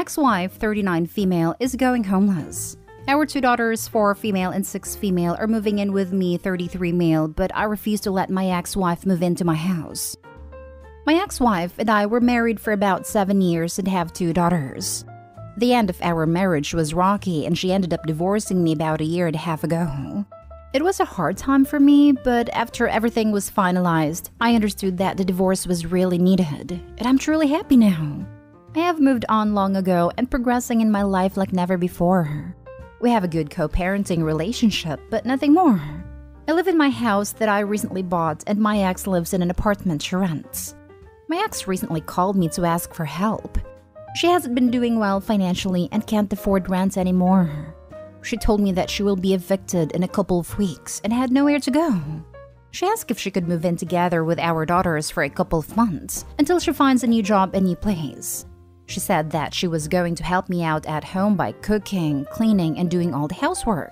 ex-wife, 39 female, is going homeless. Our 2 daughters, 4 female and 6 female, are moving in with me, 33 male, but I refuse to let my ex-wife move into my house. My ex-wife and I were married for about 7 years and have 2 daughters. The end of our marriage was rocky and she ended up divorcing me about a year and a half ago. It was a hard time for me, but after everything was finalized, I understood that the divorce was really needed, and I'm truly happy now. I have moved on long ago and progressing in my life like never before. We have a good co-parenting relationship, but nothing more. I live in my house that I recently bought and my ex lives in an apartment she rents. My ex recently called me to ask for help. She hasn't been doing well financially and can't afford rent anymore. She told me that she will be evicted in a couple of weeks and had nowhere to go. She asked if she could move in together with our daughters for a couple of months until she finds a new job and new place. She said that she was going to help me out at home by cooking, cleaning, and doing all the housework.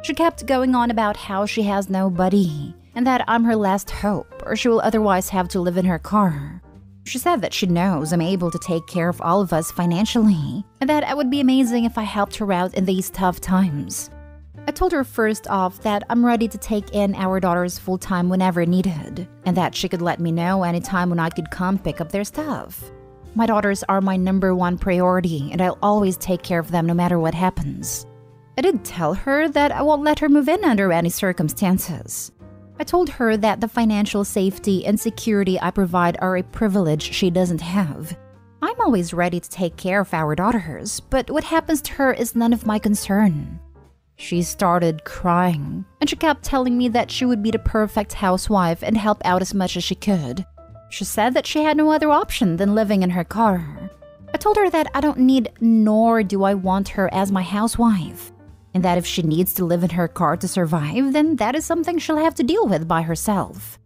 She kept going on about how she has nobody and that I'm her last hope or she will otherwise have to live in her car. She said that she knows I'm able to take care of all of us financially and that it would be amazing if I helped her out in these tough times. I told her first off that I'm ready to take in our daughters full-time whenever needed and that she could let me know anytime when I could come pick up their stuff. My daughters are my #1 priority and I'll always take care of them no matter what happens. I did tell her that I won't let her move in under any circumstances. I told her that the financial safety and security I provide are a privilege she doesn't have. I'm always ready to take care of our daughters, but what happens to her is none of my concern. She started crying, and she kept telling me that she would be the perfect housewife and help out as much as she could. She said that she had no other option than living in her car. I told her that I don't need nor do I want her as my housewife, and that if she needs to live in her car to survive, then that is something she'll have to deal with by herself.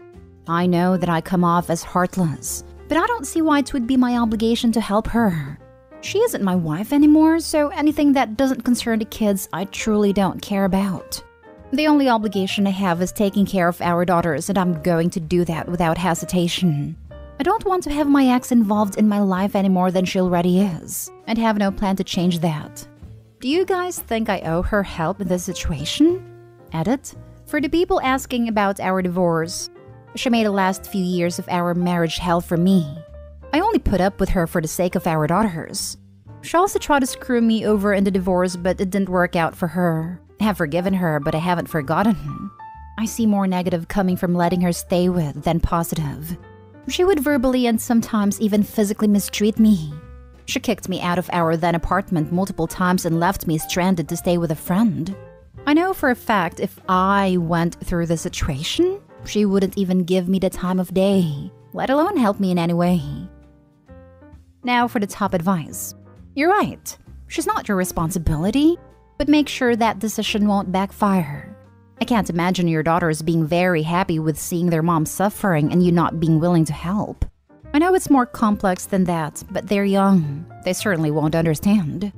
I know that I come off as heartless, but I don't see why it would be my obligation to help her. She isn't my wife anymore, so anything that doesn't concern the kids I truly don't care about. The only obligation I have is taking care of our daughters, and I'm going to do that without hesitation. I don't want to have my ex involved in my life any more than she already is, and have no plan to change that. Do you guys think I owe her help in this situation? Edit. For the people asking about our divorce, she made the last few years of our marriage hell for me. I only put up with her for the sake of our daughters. She also tried to screw me over in the divorce, but it didn't work out for her. I have forgiven her, but I haven't forgotten. I see more negative coming from letting her stay with than positive. She would verbally and sometimes even physically mistreat me. She kicked me out of our then apartment multiple times and left me stranded to stay with a friend. I know for a fact if I went through the situation, she wouldn't even give me the time of day, let alone help me in any way. Now for the top advice. You're right. She's not your responsibility, but make sure that decision won't backfire. I can't imagine your daughters being very happy with seeing their mom suffering and you not being willing to help. I know it's more complex than that, but they're young. They certainly won't understand.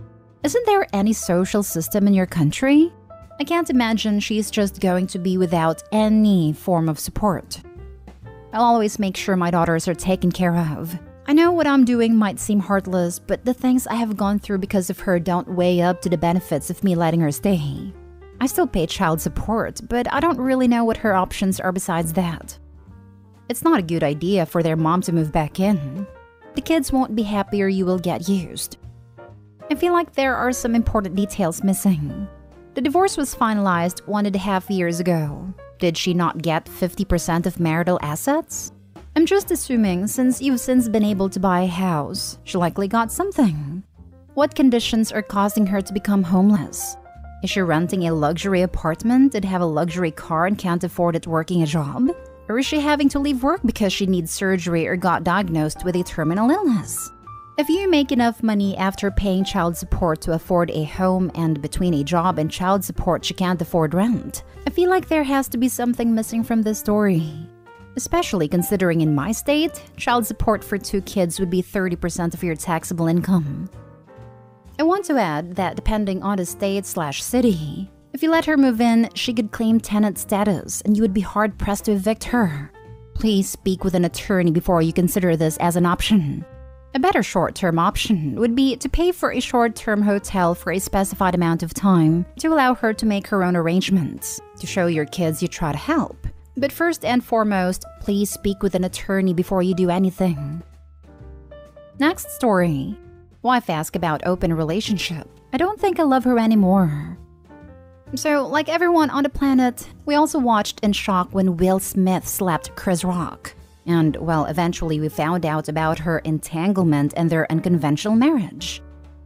Isn't there any social system in your country? I can't imagine she's just going to be without any form of support. I'll always make sure my daughters are taken care of. I know what I'm doing might seem heartless, but the things I have gone through because of her don't weigh up to the benefits of me letting her stay. I still pay child support, but I don't really know what her options are besides that. It's not a good idea for their mom to move back in. The kids won't be happy or you will get used. I feel like there are some important details missing. The divorce was finalized 1.5 years ago. Did she not get 50% of marital assets? I'm just assuming since you've since been able to buy a house, she likely got something. What conditions are causing her to become homeless? Is she renting a luxury apartment and have a luxury car and can't afford it working a job? Or is she having to leave work because she needs surgery or got diagnosed with a terminal illness? If you make enough money after paying child support to afford a home and between a job and child support she can't afford rent, I feel like there has to be something missing from this story. Especially considering in my state, child support for 2 kids would be 30% of your taxable income. I want to add that depending on the state/city, if you let her move in, she could claim tenant status and you would be hard-pressed to evict her. Please speak with an attorney before you consider this as an option. A better short-term option would be to pay for a short-term hotel for a specified amount of time to allow her to make her own arrangements, to show your kids you try to help. But first and foremost, please speak with an attorney before you do anything. Next story. Wife asks about open relationship. I don't think I love her anymore. So, like everyone on the planet, we also watched in shock when Will Smith slapped Chris Rock. And, well, eventually we found out about her entanglement and their unconventional marriage.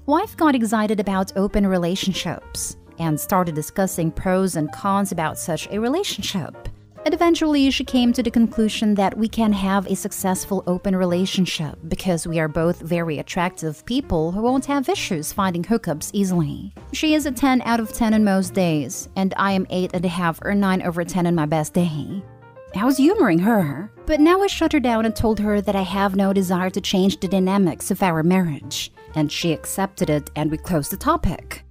Wife got excited about open relationships and started discussing pros and cons about such a relationship. And eventually she came to the conclusion that we can have a successful open relationship because we are both very attractive people who won't have issues finding hookups easily. She is a 10 out of 10 on most days, and I am 8.5 or 9 over 10 on my best day. I was humoring her, but now I shut her down and told her that I have no desire to change the dynamics of our marriage, and she accepted it and we closed the topic.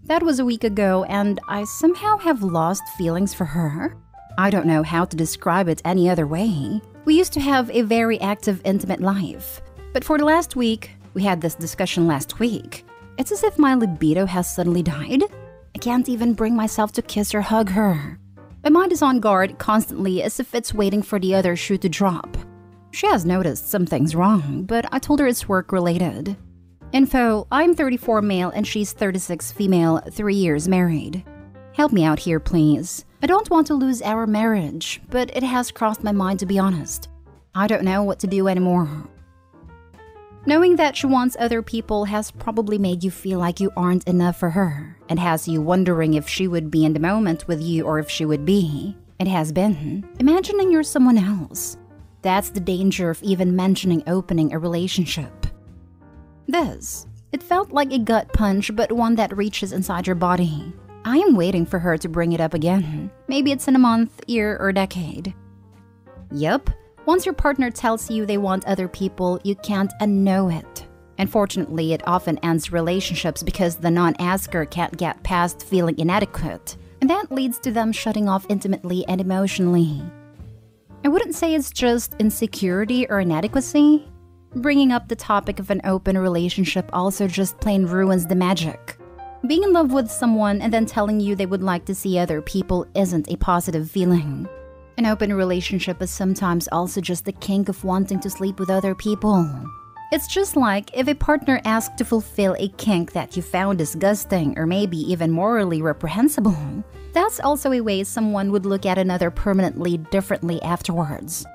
That was a week ago, and I somehow have lost feelings for her. I don't know how to describe it any other way. We used to have a very active, intimate life, but for the last week, we had this discussion last week. It's as if my libido has suddenly died. I can't even bring myself to kiss or hug her. My mind is on guard constantly as if it's waiting for the other shoe to drop. She has noticed something's wrong, but I told her it's work-related. Info, I'm 34 male and she's 36 female, 3 years married. Help me out here, please. I don't want to lose our marriage, but it has crossed my mind to be honest. I don't know what to do anymore. Knowing that she wants other people has probably made you feel like you aren't enough for her, and has you wondering if she would be in the moment with you or if she would be. It has been imagining you're someone else. That's the danger of even mentioning opening a relationship. It felt like a gut punch, but one that reaches inside your body. I am waiting for her to bring it up again. Maybe it's in a month, year, or decade. Yup. Once your partner tells you they want other people, you can't unknow it. Unfortunately, it often ends relationships because the non-asker can't get past feeling inadequate, and that leads to them shutting off intimately and emotionally. I wouldn't say it's just insecurity or inadequacy. Bringing up the topic of an open relationship also just plain ruins the magic. Being in love with someone and then telling you they would like to see other people isn't a positive feeling. An open relationship is sometimes also just the kink of wanting to sleep with other people. It's just like if a partner asks to fulfill a kink that you found disgusting or maybe even morally reprehensible. That's also a way someone would look at another permanently differently afterwards.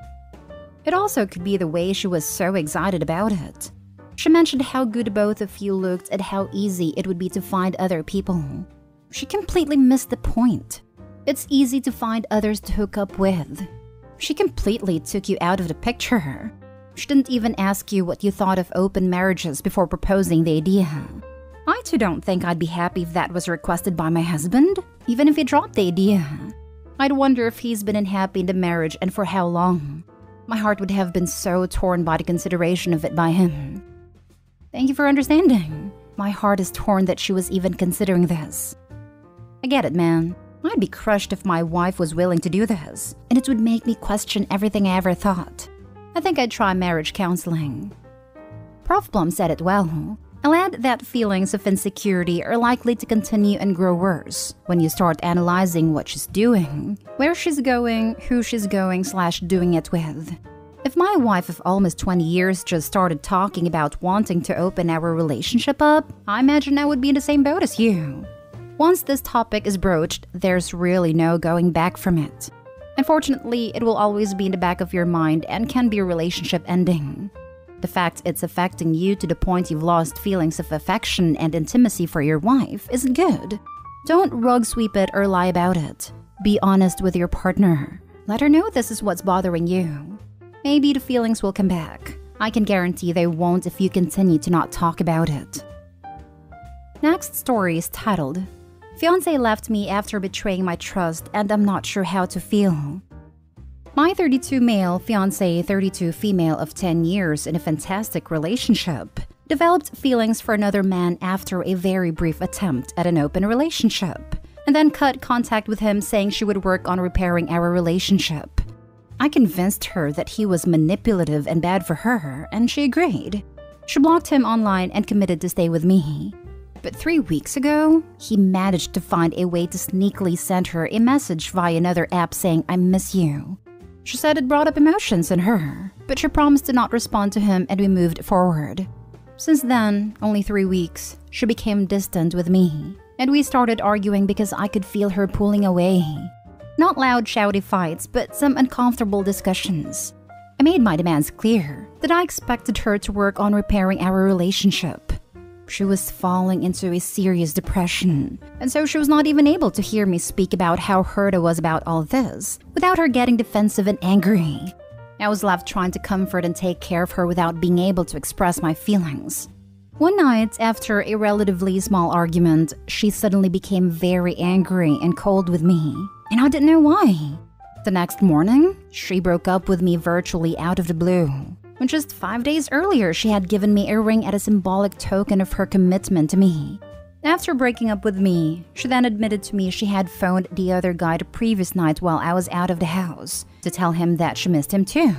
It also could be the way she was so excited about it. She mentioned how good both of you looked and how easy it would be to find other people. She completely missed the point. It's easy to find others to hook up with. She completely took you out of the picture. She didn't even ask you what you thought of open marriages before proposing the idea. I too don't think I'd be happy if that was requested by my husband, even if he dropped the idea. I'd wonder if he's been unhappy in the marriage and for how long. My heart would have been so torn by the consideration of it by him. Thank you for understanding. My heart is torn that she was even considering this. I get it, man. I'd be crushed if my wife was willing to do this, and it would make me question everything I ever thought. I think I'd try marriage counseling. Prof Plum said it well. I'll add that feelings of insecurity are likely to continue and grow worse when you start analyzing what she's doing, where she's going, who she's going/doing it with. If my wife of almost 20 years just started talking about wanting to open our relationship up, I imagine I would be in the same boat as you. Once this topic is broached, there's really no going back from it. Unfortunately, it will always be in the back of your mind and can be a relationship ending. The fact it's affecting you to the point you've lost feelings of affection and intimacy for your wife isn't good. Don't rug sweep it or lie about it. Be honest with your partner. Let her know this is what's bothering you. Maybe the feelings will come back. I can guarantee they won't if you continue to not talk about it. Next story is titled, Fiancé left me after betraying my trust and I'm not sure how to feel. My 32 male fiancé, 32 female of 10 years in a fantastic relationship, developed feelings for another man after a very brief attempt at an open relationship, and then cut contact with him saying she would work on repairing our relationship. I convinced her that he was manipulative and bad for her, and she agreed. She blocked him online and committed to stay with me. But 3 weeks ago, he managed to find a way to sneakily send her a message via another app saying, "I miss you." She said it brought up emotions in her, but she promised to not respond to him and we moved forward. Since then, only 3 weeks, she became distant with me, and we started arguing because I could feel her pulling away. Not loud, shouty fights, but some uncomfortable discussions. I made my demands clear that I expected her to work on repairing our relationship. She was falling into a serious depression, and so she was not even able to hear me speak about how hurt I was about all this, without her getting defensive and angry. I was left trying to comfort and take care of her without being able to express my feelings. One night, after a relatively small argument, she suddenly became very angry and cold with me, and I didn't know why. The next morning, she broke up with me virtually out of the blue. When just 5 days earlier, she had given me a ring as a symbolic token of her commitment to me. After breaking up with me, she then admitted to me she had phoned the other guy the previous night while I was out of the house to tell him that she missed him too.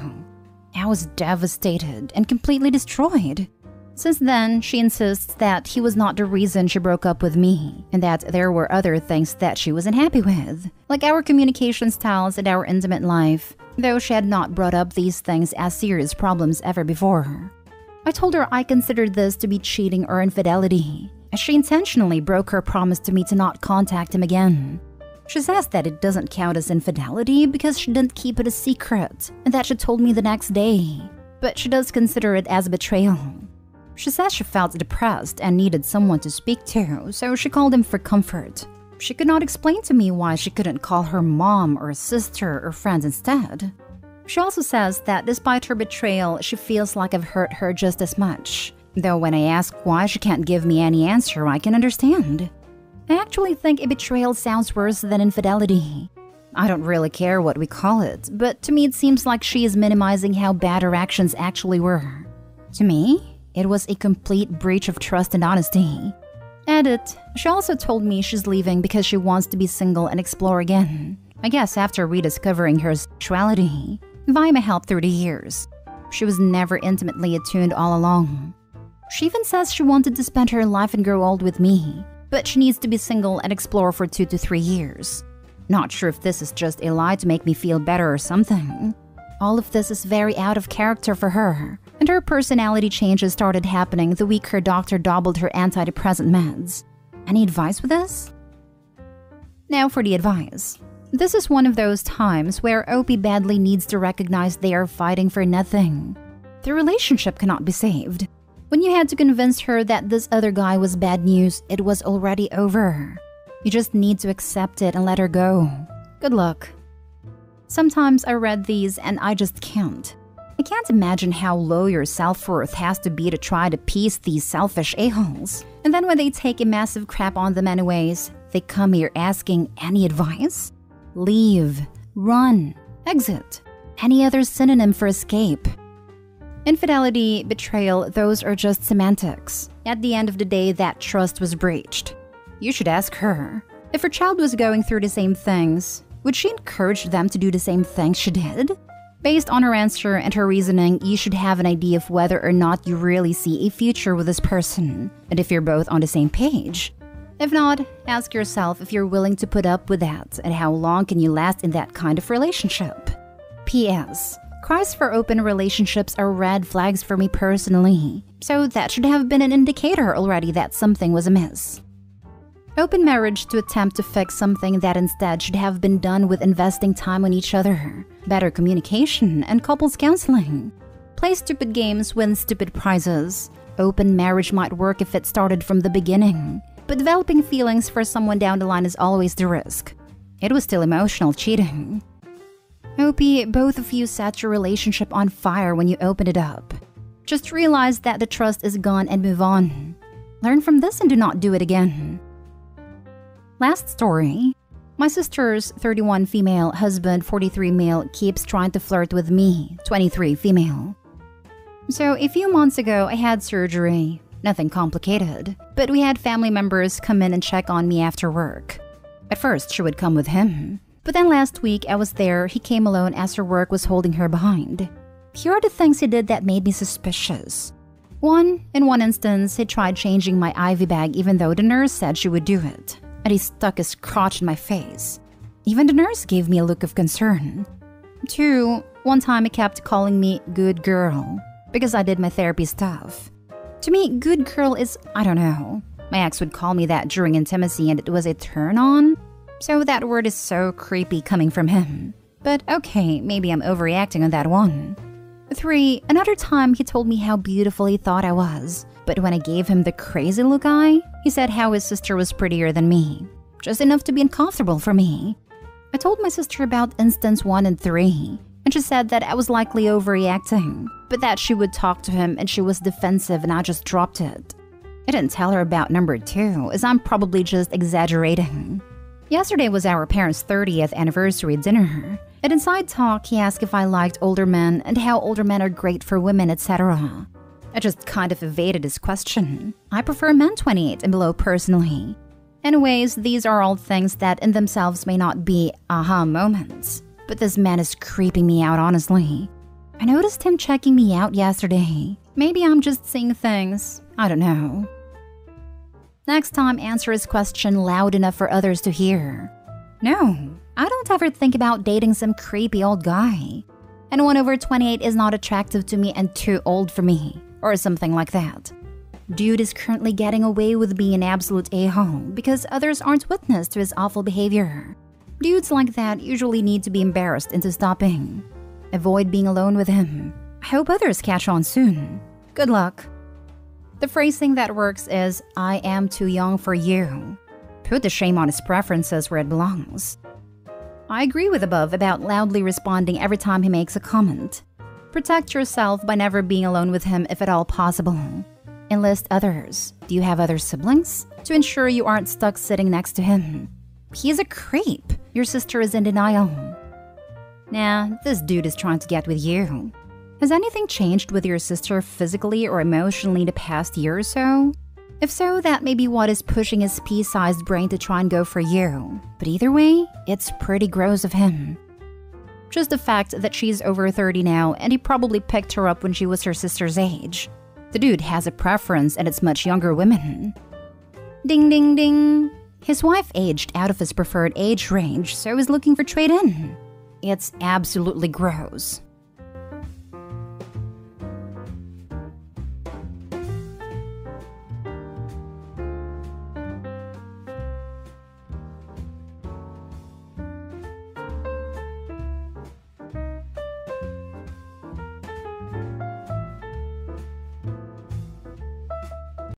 I was devastated and completely destroyed. Since then, she insists that he was not the reason she broke up with me, and that there were other things that she wasn't happy with, like our communication styles and our intimate life, though she had not brought up these things as serious problems ever before. I told her I considered this to be cheating or infidelity, as she intentionally broke her promise to me to not contact him again. She says that it doesn't count as infidelity because she didn't keep it a secret, and that she told me the next day, but she does consider it as a betrayal. She says she felt depressed and needed someone to speak to, so she called him for comfort. She could not explain to me why she couldn't call her mom or sister or friends instead. She also says that despite her betrayal, she feels like I've hurt her just as much, though when I ask why she can't give me any answer, I can understand. I actually think a betrayal sounds worse than infidelity. I don't really care what we call it, but to me it seems like she is minimizing how bad her actions actually were. To me, it was a complete breach of trust and honesty. Edit, she also told me she's leaving because she wants to be single and explore again. I guess after rediscovering her sexuality, via my help through the years. She was never intimately attuned all along. She even says she wanted to spend her life and grow old with me, but she needs to be single and explore for 2 to 3 years. Not sure if this is just a lie to make me feel better or something. All of this is very out of character for her, and her personality changes started happening the week her doctor doubled her antidepressant meds. Any advice with this? Now for the advice. This is one of those times where OP badly needs to recognize they are fighting for nothing. The relationship cannot be saved. When you had to convince her that this other guy was bad news, it was already over. You just need to accept it and let her go. Good luck. Sometimes I read these and I just can't. I can't imagine how low your self-worth has to be to try to appease these selfish a-holes. And then when they take a massive crap on them anyways, they come here asking any advice? Leave, run, exit. Any other synonym for escape? Infidelity, betrayal, those are just semantics. At the end of the day, that trust was breached. You should ask her. If her child was going through the same things, would she encourage them to do the same things she did? Based on her answer and her reasoning, you should have an idea of whether or not you really see a future with this person, and if you're both on the same page. If not, ask yourself if you're willing to put up with that, and how long can you last in that kind of relationship. P.S. Cries for open relationships are red flags for me personally, so that should have been an indicator already that something was amiss. Open marriage to attempt to fix something that instead should have been done with investing time on each other, better communication, and couples counseling. Play stupid games, win stupid prizes. Open marriage might work if it started from the beginning, but developing feelings for someone down the line is always the risk. It was still emotional cheating. OP, both of you set your relationship on fire when you opened it up. Just realize that the trust is gone and move on. Learn from this and do not do it again. Last story. My sister's 31 female husband, 43 male, keeps trying to flirt with me, 23 female. So a few months ago, I had surgery. Nothing complicated, but we had family members come in and check on me after work. At first, she would come with him, but then last week I was there, he came alone as her work was holding her behind. Here are the things he did that made me suspicious. In one instance, he tried changing my IV bag even though the nurse said she would do it, and he stuck his crotch in my face. Even the nurse gave me a look of concern. 2, one time he kept calling me good girl because I did my therapy stuff. To me, good girl is, I don't know. My ex would call me that during intimacy and it was a turn on. So that word is so creepy coming from him. But okay, maybe I'm overreacting on that one. 3, another time he told me how beautiful he thought I was. But when I gave him the crazy look eye, he said how his sister was prettier than me. Just enough to be uncomfortable for me. I told my sister about instance 1 and 3, and she said that I was likely overreacting, but that she would talk to him and she was defensive and I just dropped it. I didn't tell her about number 2, as I'm probably just exaggerating. Yesterday was our parents' 30th anniversary dinner. At Inside Talk, he asked if I liked older men and how older men are great for women, etc. I just kind of evaded his question. I prefer men 28 and below personally. Anyways, these are all things that in themselves may not be aha moments. But this man is creeping me out, honestly. I noticed him checking me out yesterday. Maybe I'm just seeing things. I don't know. Next time, answer his question loud enough for others to hear. No, I don't ever think about dating some creepy old guy. Anyone over 28 is not attractive to me and too old for me, or something like that. Dude is currently getting away with being an absolute a-hole because others aren't witness to his awful behavior. Dudes like that usually need to be embarrassed into stopping. Avoid being alone with him. I hope others catch on soon. Good luck. The phrasing that works is, I am too young for you. Put the shame on his preferences where it belongs. I agree with above about loudly responding every time he makes a comment. Protect yourself by never being alone with him if at all possible. Enlist others. Do you have other siblings? To ensure you aren't stuck sitting next to him. He is a creep. Your sister is in denial. Nah, this dude is trying to get with you. Has anything changed with your sister physically or emotionally the past year or so? If so, that may be what is pushing his pea-sized brain to try and go for you. But either way, it's pretty gross of him. Just the fact that she's over 30 now and he probably picked her up when she was her sister's age. The dude has a preference and it's much younger women. Ding ding ding. His wife aged out of his preferred age range, so he's looking for trade-in. It's absolutely gross.